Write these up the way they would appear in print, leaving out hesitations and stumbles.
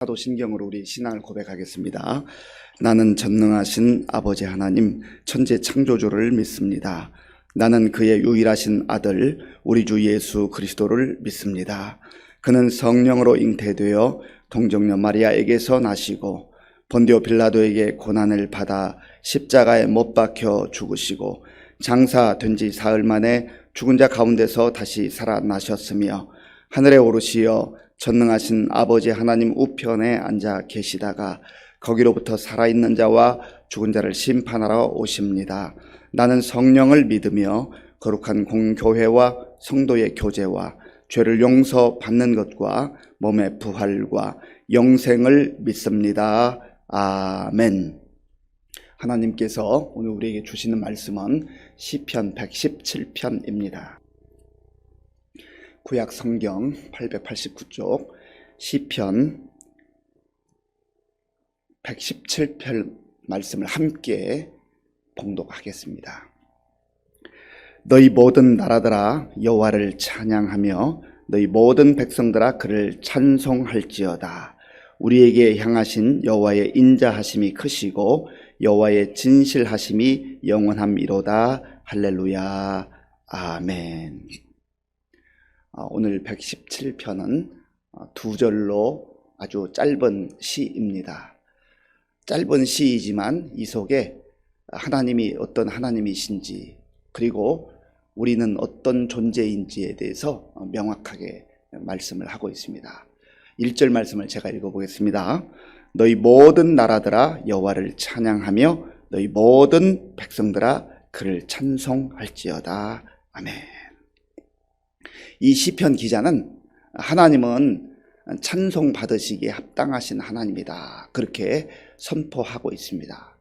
사도신경으로 우리 신앙을 고백하겠습니다. 나는 전능하신 아버지 하나님 천지 창조주를 믿습니다. 나는 그의 유일하신 아들 우리 주 예수 그리스도를 믿습니다. 그는 성령으로 잉태되어 동정녀 마리아에게서 나시고 본디오 빌라도에게 고난을 받아 십자가에 못 박혀 죽으시고 장사된 지 사흘 만에 죽은 자 가운데서 다시 살아나셨으며 하늘에 오르시어 전능하신 아버지 하나님 우편에 앉아 계시다가 거기로부터 살아있는 자와 죽은 자를 심판하러 오십니다. 나는 성령을 믿으며 거룩한 공교회와 성도의 교제와 죄를 용서받는 것과 몸의 부활과 영생을 믿습니다. 아멘. 하나님께서 오늘 우리에게 주시는 말씀은 시편 117편입니다. 구약 성경 889쪽 시편 117편 말씀을 함께 봉독하겠습니다. 너희 모든 나라들아 여호와를 찬양하며 너희 모든 백성들아 그를 찬송할지어다. 우리에게 향하신 여호와의 인자하심이 크시고 여호와의 진실하심이 영원함이로다. 할렐루야. 아멘. 오늘 117편은 두 절로 아주 짧은 시입니다. 짧은 시이지만 이 속에 하나님이 어떤 하나님이신지 그리고 우리는 어떤 존재인지에 대해서 명확하게 말씀을 하고 있습니다. 1절 말씀을 제가 읽어보겠습니다. 너희 모든 나라들아 여호와를 찬양하며 너희 모든 백성들아 그를 찬송할지어다. 아멘. 이 시편 기자는 하나님은 찬송 받으시기에 합당하신 하나님이다, 그렇게 선포하고 있습니다.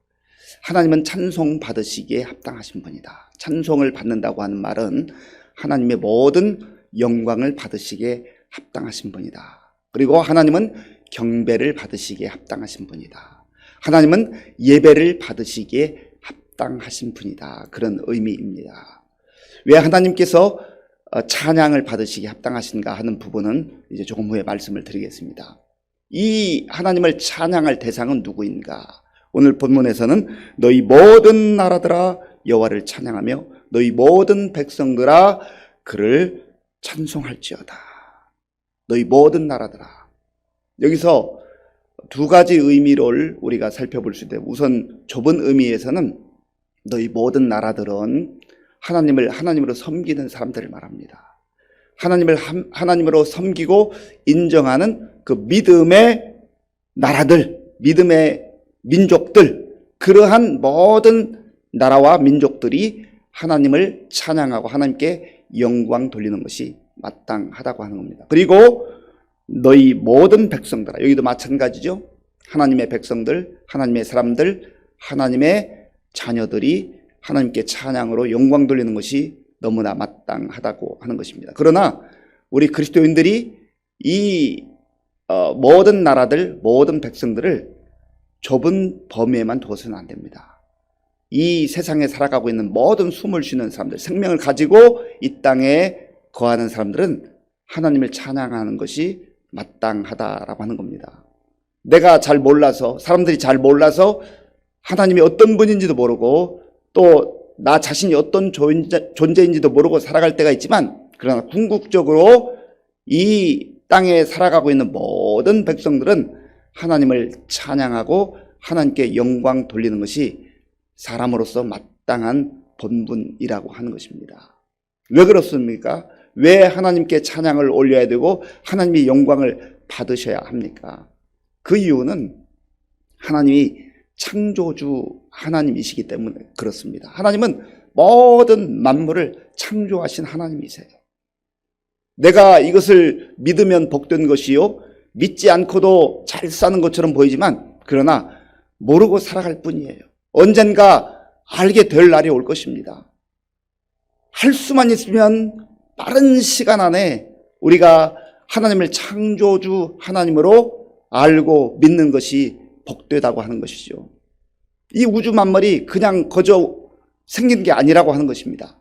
하나님은 찬송 받으시기에 합당하신 분이다. 찬송을 받는다고 하는 말은 하나님의 모든 영광을 받으시기에 합당하신 분이다. 그리고 하나님은 경배를 받으시기에 합당하신 분이다. 하나님은 예배를 받으시기에 합당하신 분이다, 그런 의미입니다. 왜 하나님께서 찬양을 받으시기에 합당하신가 하는 부분은 이제 조금 후에 말씀을 드리겠습니다. 이 하나님을 찬양할 대상은 누구인가? 오늘 본문에서는 너희 모든 나라들아 여호와를 찬양하며 너희 모든 백성들아 그를 찬송할지어다. 너희 모든 나라들아. 여기서 두 가지 의미를 우리가 살펴볼 수 있는데, 우선 좁은 의미에서는 너희 모든 나라들은 하나님을 하나님으로 섬기는 사람들을 말합니다. 하나님을 하나님으로 섬기고 인정하는 그 믿음의 나라들, 믿음의 민족들, 그러한 모든 나라와 민족들이 하나님을 찬양하고 하나님께 영광 돌리는 것이 마땅하다고 하는 겁니다. 그리고 너희 모든 백성들아, 여기도 마찬가지죠. 하나님의 백성들, 하나님의 사람들, 하나님의 자녀들이 하나님께 찬양으로 영광 돌리는 것이 너무나 마땅하다고 하는 것입니다. 그러나 우리 그리스도인들이 이 모든 나라들, 모든 백성들을 좁은 범위에만 둬서는 안 됩니다. 이 세상에 살아가고 있는 모든 숨을 쉬는 사람들, 생명을 가지고 이 땅에 거하는 사람들은 하나님을 찬양하는 것이 마땅하다라고 하는 겁니다. 내가 잘 몰라서, 사람들이 잘 몰라서 하나님이 어떤 분인지도 모르고 또 나 자신이 어떤 존재인지도 모르고 살아갈 때가 있지만, 그러나 궁극적으로 이 땅에 살아가고 있는 모든 백성들은 하나님을 찬양하고 하나님께 영광 돌리는 것이 사람으로서 마땅한 본분이라고 하는 것입니다. 왜 그렇습니까? 왜 하나님께 찬양을 올려야 되고 하나님의 영광을 받으셔야 합니까? 그 이유는 하나님이 창조주 하나님이시기 때문에 그렇습니다. 하나님은 모든 만물을 창조하신 하나님이세요. 내가 이것을 믿으면 복된 것이요, 믿지 않고도 잘 사는 것처럼 보이지만 그러나 모르고 살아갈 뿐이에요. 언젠가 알게 될 날이 올 것입니다. 할 수만 있으면 빠른 시간 안에 우리가 하나님을 창조주 하나님으로 알고 믿는 것이 복되다고 하는 것이죠. 이 우주 만물이 그냥 거저 생긴 게 아니라고 하는 것입니다.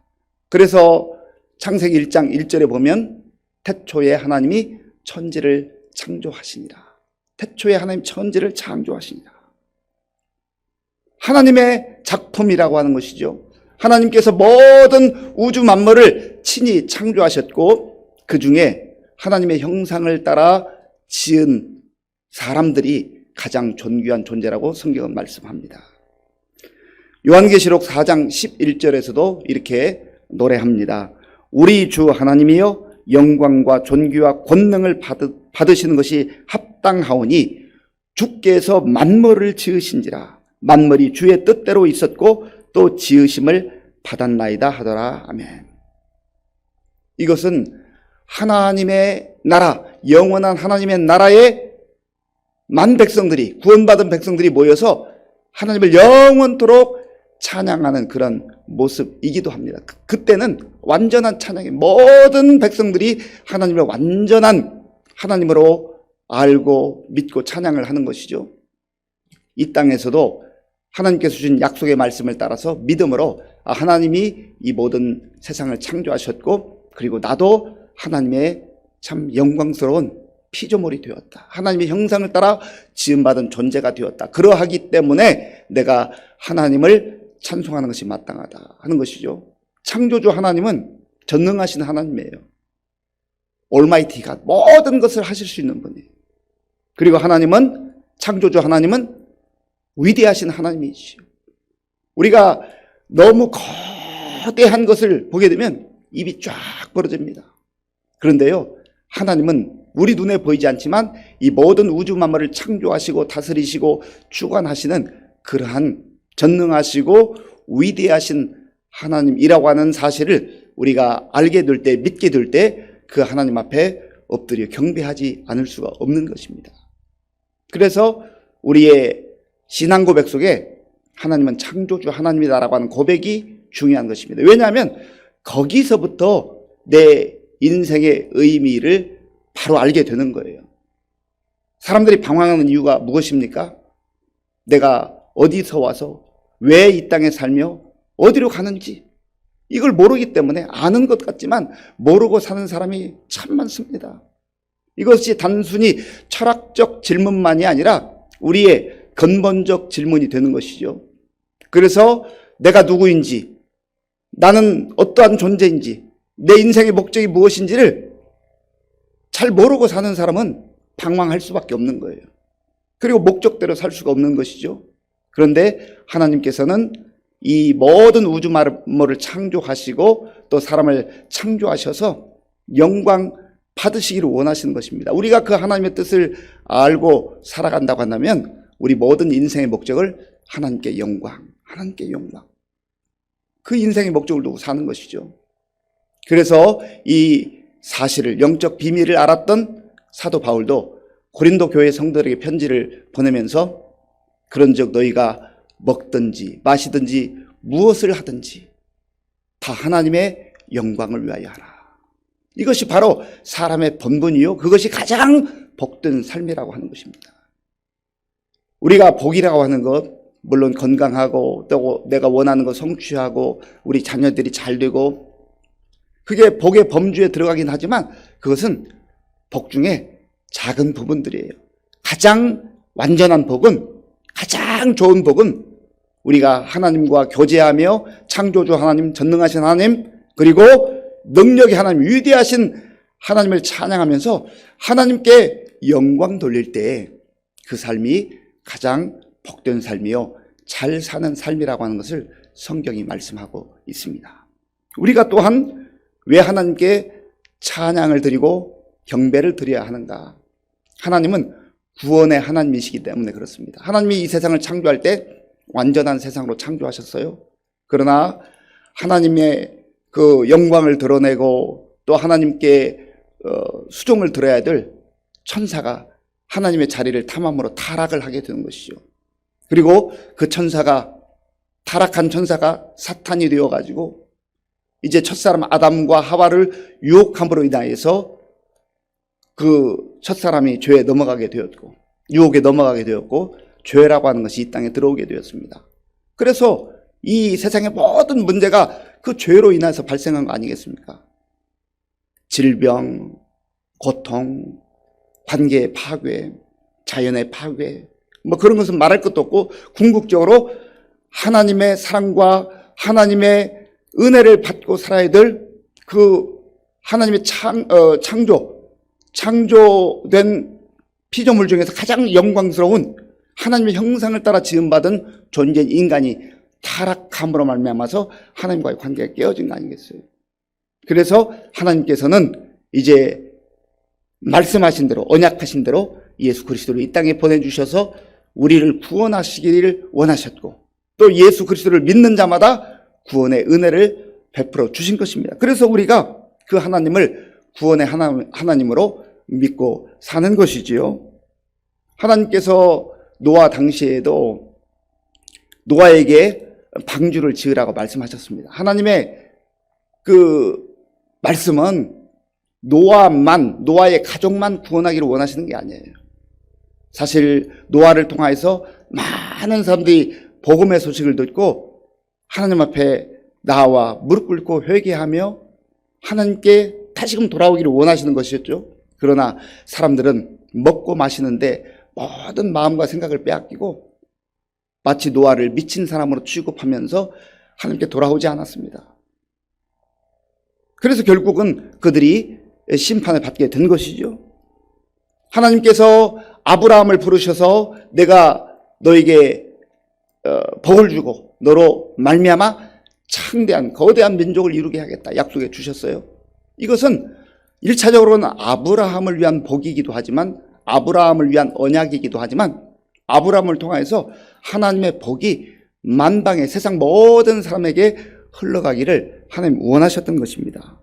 그래서 창세기 1장 1절에 보면 태초에 하나님이 천지를 창조하시니라. 태초에 하나님 천지를 창조하시니라. 하나님의 작품이라고 하는 것이죠. 하나님께서 모든 우주 만물을 친히 창조하셨고 그 중에 하나님의 형상을 따라 지은 사람들이 가장 존귀한 존재라고 성경은 말씀합니다. 요한계시록 4장 11절에서도 이렇게 노래합니다. 우리 주 하나님이여 영광과 존귀와 권능을 받으시는 것이 합당하오니 주께서 만물을 지으신지라. 만물이 주의 뜻대로 있었고 또 지으심을 받았나이다 하더라. 아멘. 이것은 하나님의 나라, 영원한 하나님의 나라에 만 백성들이, 구원받은 백성들이 모여서 하나님을 영원토록 찬양하는 그런 모습이기도 합니다. 그때는 완전한 찬양이, 모든 백성들이 하나님을 완전한 하나님으로 알고 믿고 찬양을 하는 것이죠. 이 땅에서도 하나님께서 주신 약속의 말씀을 따라서 믿음으로 하나님이 이 모든 세상을 창조하셨고 그리고 나도 하나님의 참 영광스러운 피조물이 되었다. 하나님의 형상을 따라 지음받은 존재가 되었다. 그러하기 때문에 내가 하나님을 찬송하는 것이 마땅하다 하는 것이죠. 창조주 하나님은 전능하신 하나님이에요. 올마이티 갓, 모든 것을 하실 수 있는 분이에요. 그리고 하나님은, 창조주 하나님은 위대하신 하나님이시죠. 우리가 너무 거대한 것을 보게 되면 입이 쫙 벌어집니다. 그런데요, 하나님은 우리 눈에 보이지 않지만 이 모든 우주 만물을 창조하시고 다스리시고 주관하시는 그러한 전능하시고 위대하신 하나님이라고 하는 사실을 우리가 알게 될 때, 믿게 될 때 그 하나님 앞에 엎드려 경배하지 않을 수가 없는 것입니다. 그래서 우리의 신앙 고백 속에 하나님은 창조주 하나님이다라고 하는 고백이 중요한 것입니다. 왜냐하면 거기서부터 내 인생의 의미를 바로 알게 되는 거예요. 사람들이 방황하는 이유가 무엇입니까? 내가 어디서 와서 왜 이 땅에 살며 어디로 가는지 이걸 모르기 때문에, 아는 것 같지만 모르고 사는 사람이 참 많습니다. 이것이 단순히 철학적 질문만이 아니라 우리의 근본적 질문이 되는 것이죠. 그래서 내가 누구인지, 나는 어떠한 존재인지, 내 인생의 목적이 무엇인지를 잘 모르고 사는 사람은 방황할 수밖에 없는 거예요. 그리고 목적대로 살 수가 없는 것이죠. 그런데 하나님께서는 이 모든 우주 만물을 창조하시고 또 사람을 창조하셔서 영광 받으시기를 원하시는 것입니다. 우리가 그 하나님의 뜻을 알고 살아간다고 한다면 우리 모든 인생의 목적을 하나님께 영광, 하나님께 영광, 그 인생의 목적을 두고 사는 것이죠. 그래서 이 사실을, 영적 비밀을 알았던 사도 바울도 고린도 교회 성도들에게 편지를 보내면서 그런즉 너희가 먹든지 마시든지 무엇을 하든지 다 하나님의 영광을 위하여 하라. 이것이 바로 사람의 본분이요, 그것이 가장 복된 삶이라고 하는 것입니다. 우리가 복이라고 하는 것, 물론 건강하고 또 내가 원하는 것 성취하고 우리 자녀들이 잘 되고, 그게 복의 범주에 들어가긴 하지만 그것은 복 중에 작은 부분들이에요. 가장 완전한 복은, 가장 좋은 복은 우리가 하나님과 교제하며 창조주 하나님, 전능하신 하나님, 그리고 능력의 하나님, 위대하신 하나님을 찬양하면서 하나님께 영광 돌릴 때 그 삶이 가장 복된 삶이요, 잘 사는 삶이라고 하는 것을 성경이 말씀하고 있습니다. 우리가 또한 왜 하나님께 찬양을 드리고 경배를 드려야 하는가? 하나님은 구원의 하나님이시기 때문에 그렇습니다. 하나님이 이 세상을 창조할 때 완전한 세상으로 창조하셨어요. 그러나 하나님의 그 영광을 드러내고 또 하나님께 수종을 들어야 될 천사가 하나님의 자리를 탐함으로 타락을 하게 되는 것이죠. 그리고 그 천사가, 타락한 천사가 사탄이 되어가지고 이제 첫사람 아담과 하와를 유혹함으로 인하여서 그 첫사람이 죄에 넘어가게 되었고, 유혹에 넘어가게 되었고, 죄라고 하는 것이 이 땅에 들어오게 되었습니다. 그래서 이 세상의 모든 문제가 그 죄로 인해서 발생한 거 아니겠습니까? 질병, 고통, 관계의 파괴, 자연의 파괴, 뭐 그런 것은 말할 것도 없고 궁극적으로 하나님의 사랑과 하나님의 은혜를 받고 살아야 될 그 하나님의 창조된 피조물 중에서 가장 영광스러운 하나님의 형상을 따라 지음받은 존재인 인간이 타락함으로 말미암아서 하나님과의 관계가 깨어진 거 아니겠어요? 그래서 하나님께서는 이제 말씀하신 대로, 언약하신 대로 예수 그리스도를 이 땅에 보내주셔서 우리를 구원하시기를 원하셨고, 또 예수 그리스도를 믿는 자마다 구원의 은혜를 베풀어 주신 것입니다. 그래서 우리가 그 하나님을 구원의 하나님으로 믿고 사는 것이지요. 하나님께서 노아 당시에도 노아에게 방주를 지으라고 말씀하셨습니다. 하나님의 그 말씀은 노아의 가족만 구원하기를 원하시는 게 아니에요. 사실 노아를 통해서 많은 사람들이 복음의 소식을 듣고 하나님 앞에 나와 무릎 꿇고 회개하며 하나님께 다시금 돌아오기를 원하시는 것이었죠. 그러나 사람들은 먹고 마시는데 모든 마음과 생각을 빼앗기고 마치 노아를 미친 사람으로 취급하면서 하나님께 돌아오지 않았습니다. 그래서 결국은 그들이 심판을 받게 된 것이죠. 하나님께서 아브라함을 부르셔서 내가 너에게 복을 주고 너로 말미암아 창대한 거대한 민족을 이루게 하겠다 약속해 주셨어요. 이것은 1차적으로는 아브라함을 위한 복이기도 하지만 아브라함을 위한 언약이기도 하지만 아브라함을 통해서 하나님의 복이 만방의 세상 모든 사람에게 흘러가기를 하나님 원하셨던 것입니다.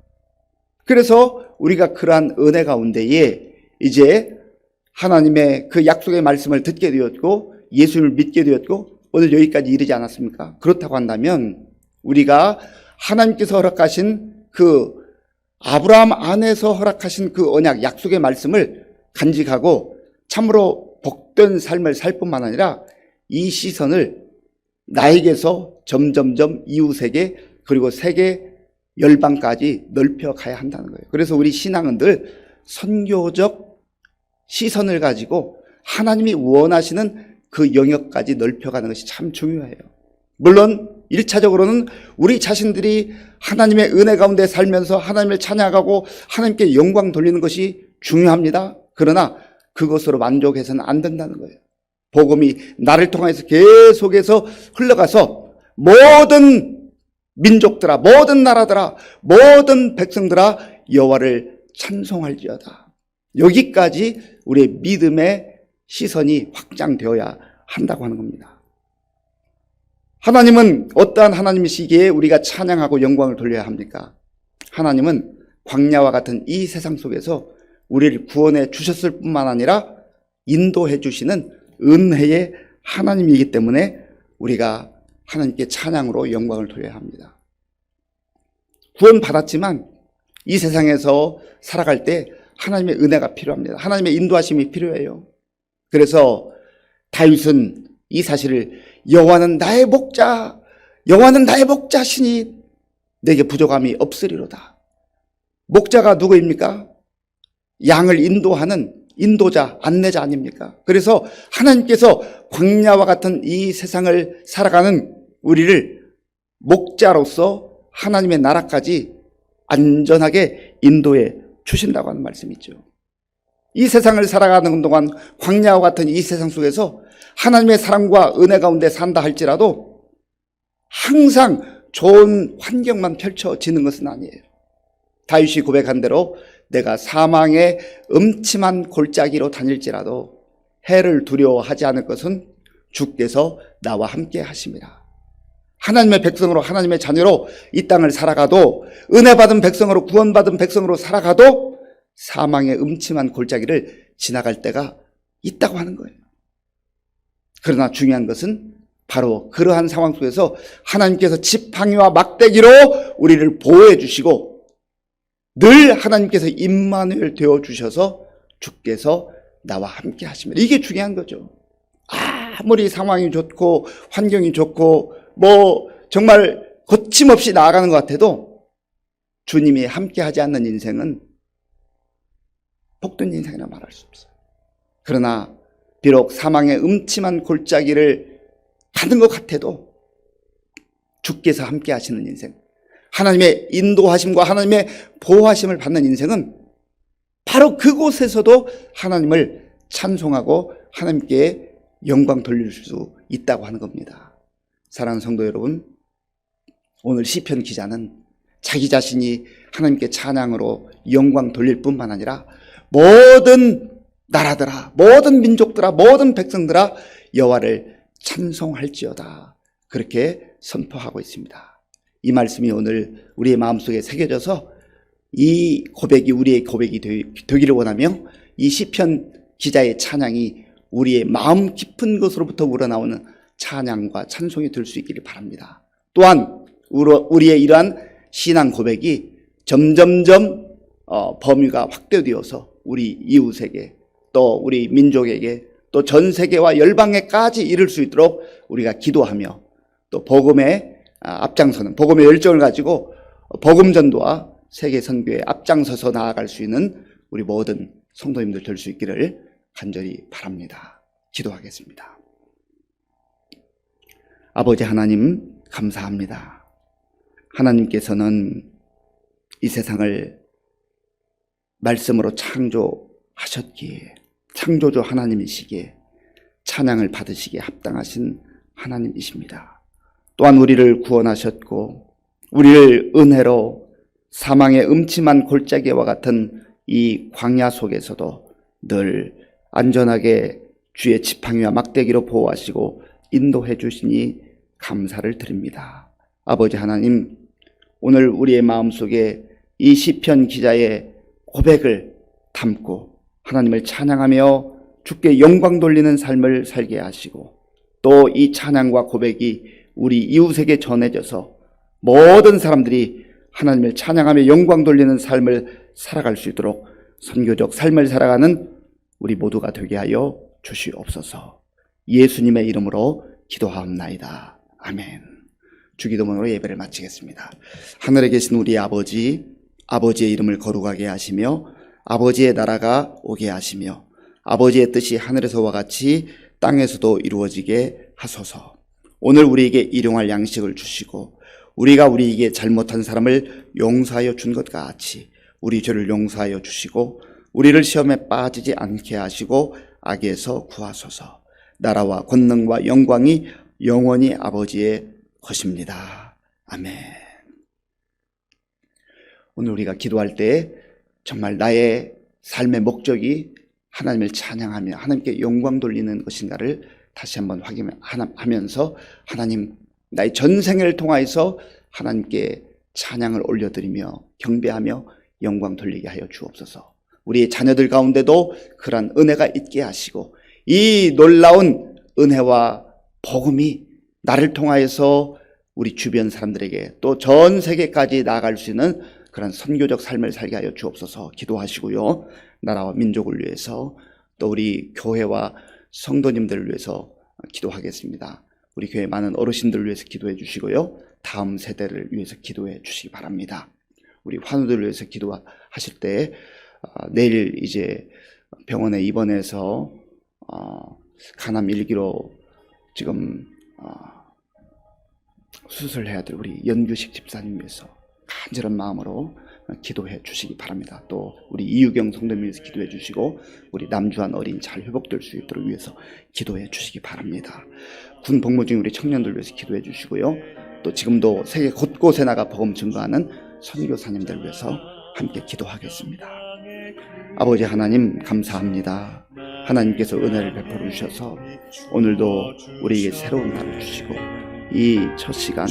그래서 우리가 그러한 은혜 가운데에 이제 하나님의 그 약속의 말씀을 듣게 되었고 예수를 믿게 되었고 오늘 여기까지 이르지 않았습니까? 그렇다고 한다면 우리가 하나님께서 허락하신 그 아브라함 안에서 허락하신 그 언약 약속의 말씀을 간직하고 참으로 복된 삶을 살 뿐만 아니라 이 시선을 나에게서 점점점 이웃에게 그리고 세계 열방까지 넓혀가야 한다는 거예요. 그래서 우리 신앙은 늘 선교적 시선을 가지고 하나님이 원하시는 그 영역까지 넓혀가는 것이 참 중요해요. 물론 1차적으로는 우리 자신들이 하나님의 은혜 가운데 살면서 하나님을 찬양하고 하나님께 영광 돌리는 것이 중요합니다. 그러나 그것으로 만족해서는 안 된다는 거예요. 복음이 나를 통해서 계속해서 흘러가서 모든 민족들아, 모든 나라들아, 모든 백성들아 여호와를 찬송할지어다. 여기까지 우리의 믿음의 시선이 확장되어야 한다고 하는 겁니다. 하나님은 어떠한 하나님이시기에 우리가 찬양하고 영광을 돌려야 합니까? 하나님은 광야와 같은 이 세상 속에서 우리를 구원해 주셨을 뿐만 아니라 인도해 주시는 은혜의 하나님이기 때문에 우리가 하나님께 찬양으로 영광을 돌려야 합니다. 구원 받았지만 이 세상에서 살아갈 때 하나님의 은혜가 필요합니다. 하나님의 인도하심이 필요해요. 그래서 다윗은 이 사실을 여호와는 나의 목자, 여호와는 나의 목자시니 내게 부족함이 없으리로다. 목자가 누구입니까? 양을 인도하는 인도자, 안내자 아닙니까? 그래서 하나님께서 광야와 같은 이 세상을 살아가는 우리를 목자로서 하나님의 나라까지 안전하게 인도해 주신다고 하는 말씀이죠. 이 세상을 살아가는 동안 광야와 같은 이 세상 속에서 하나님의 사랑과 은혜 가운데 산다 할지라도 항상 좋은 환경만 펼쳐지는 것은 아니에요. 다윗이 고백한 대로 내가 사망의 음침한 골짜기로 다닐지라도 해를 두려워하지 않을 것은 주께서 나와 함께 하심이라. 하나님의 백성으로 하나님의 자녀로 이 땅을 살아가도 은혜 받은 백성으로 구원받은 백성으로 살아가도 사망의 음침한 골짜기를 지나갈 때가 있다고 하는 거예요. 그러나 중요한 것은 바로 그러한 상황 속에서 하나님께서 지팡이와 막대기로 우리를 보호해 주시고 늘 하나님께서 임마누엘 되어 주셔서 주께서 나와 함께 하시면 이게 중요한 거죠. 아무리 상황이 좋고 환경이 좋고 뭐 정말 거침없이 나아가는 것 같아도 주님이 함께 하지 않는 인생은 복된 인생이라 말할 수 없어요. 그러나 비록 사망의 음침한 골짜기를 가는 것 같아도 주께서 함께 하시는 인생, 하나님의 인도하심과 하나님의 보호하심을 받는 인생은 바로 그곳에서도 하나님을 찬송하고 하나님께 영광 돌릴 수 있다고 하는 겁니다. 사랑하는 성도 여러분, 오늘 시편 기자는 자기 자신이 하나님께 찬양으로 영광 돌릴 뿐만 아니라 모든 나라들아, 모든 민족들아, 모든 백성들아 여호와를 찬송할지어다, 그렇게 선포하고 있습니다. 이 말씀이 오늘 우리의 마음속에 새겨져서 이 고백이 우리의 고백이 되기를 원하며 이 시편 기자의 찬양이 우리의 마음 깊은 곳으로부터 우러나오는 찬양과 찬송이 될 수 있기를 바랍니다. 또한 우리의 이러한 신앙 고백이 점점점 범위가 확대되어서 우리 이웃에게, 또 우리 민족에게, 또 전 세계와 열방에까지 이를 수 있도록 우리가 기도하며 또 복음의 앞장서는, 복음의 열정을 가지고 복음 전도와 세계 선교에 앞장서서 나아갈 수 있는 우리 모든 성도님들 될 수 있기를 간절히 바랍니다. 기도하겠습니다. 아버지 하나님, 감사합니다. 하나님께서는 이 세상을 말씀으로 창조하셨기에, 창조주 하나님이시기에 찬양을 받으시기에 합당하신 하나님이십니다. 또한 우리를 구원하셨고 우리를 은혜로 사망의 음침한 골짜기와 같은 이 광야 속에서도 늘 안전하게 주의 지팡이와 막대기로 보호하시고 인도해 주시니 감사를 드립니다. 아버지 하나님, 오늘 우리의 마음속에 이 시편 기자의 고백을 담고 하나님을 찬양하며 주께 영광 돌리는 삶을 살게 하시고, 또 이 찬양과 고백이 우리 이웃에게 전해져서 모든 사람들이 하나님을 찬양하며 영광 돌리는 삶을 살아갈 수 있도록 선교적 삶을 살아가는 우리 모두가 되게 하여 주시옵소서. 예수님의 이름으로 기도하옵나이다. 아멘. 주기도문으로 예배를 마치겠습니다. 하늘에 계신 우리 아버지, 아버지의 이름을 거룩하게 하시며 아버지의 나라가 오게 하시며 아버지의 뜻이 하늘에서와 같이 땅에서도 이루어지게 하소서. 오늘 우리에게 일용할 양식을 주시고 우리가 우리에게 잘못한 사람을 용서하여 준 것 같이 우리 죄를 용서하여 주시고 우리를 시험에 빠지지 않게 하시고 악에서 구하소서. 나라와 권능과 영광이 영원히 아버지의 것입니다. 아멘. 오늘 우리가 기도할 때 정말 나의 삶의 목적이 하나님을 찬양하며 하나님께 영광 돌리는 것인가를 다시 한번 확인하면서 하나님, 나의 전생을 통하여서 하나님께 찬양을 올려드리며 경배하며 영광 돌리게 하여 주옵소서. 우리의 자녀들 가운데도 그러한 은혜가 있게 하시고 이 놀라운 은혜와 복음이 나를 통하여서 우리 주변 사람들에게 또 전 세계까지 나아갈 수 있는 그런 선교적 삶을 살게 하여 주옵소서. 기도하시고요. 나라와 민족을 위해서 또 우리 교회와 성도님들을 위해서 기도하겠습니다. 우리 교회 많은 어르신들을 위해서 기도해 주시고요. 다음 세대를 위해서 기도해 주시기 바랍니다. 우리 환우들을 위해서 기도하실 때 내일 이제 병원에 입원해서 간암 1기로 지금 수술해야 될 우리 연규식 집사님 위해서 간절한 마음으로 기도해 주시기 바랍니다. 또 우리 이유경 성도님 위해서 기도해 주시고 우리 남주한 어린 잘 회복될 수 있도록 위해서 기도해 주시기 바랍니다. 군 복무 중인 우리 청년들 위해서 기도해 주시고요. 또 지금도 세계 곳곳에 나가 복음 증거하는 선교사님들 위해서 함께 기도하겠습니다. 아버지 하나님, 감사합니다. 하나님께서 은혜를 베풀어 주셔서 오늘도 우리에게 새로운 날을 주시고 이 첫 시간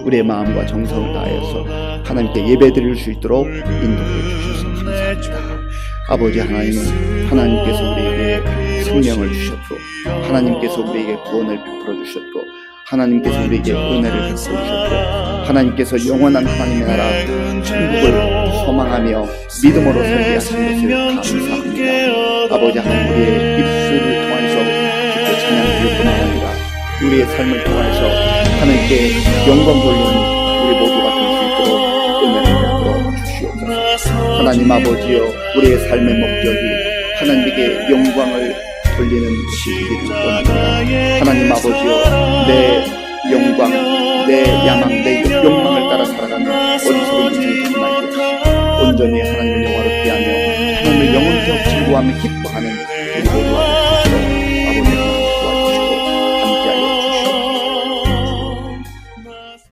우리의 마음과 정성을 다하여서 하나님께 예배드릴 수 있도록 인도해 주셔서 감사합니다. 아버지 하나님, 하나님께서 우리에게 생명을 주셨고 하나님께서 우리에게 구원을 베풀어 주셨고 하나님께서 우리에게 은혜를 베풀어 주셨고 하나님께서 영원한 하나님의 나라 천국을 소망하며 믿음으로 살게 하신 것을 감사합니다. 아버지 하나님, 우리의 입술을 통해서 주께 찬양드릴 뿐만 아니라 우리의 삶을 통해서 하나님께 영광 돌리는 우리 모두가 될 수 있도록 은혜를 베풀어 주시옵소서. 하나님 아버지여, 우리의 삶의 목적이 하나님께 영광을 돌리는 것이 되기를 원합니다. 하나님 아버지여, 내 영광, 내 야망, 내 욕망을 따라 살아가는 어리석은 인생이 되지 말게 하시고 온전히 하나님을 영화롭게 하며 하나님을 영원토록 즐거워하며 기뻐하는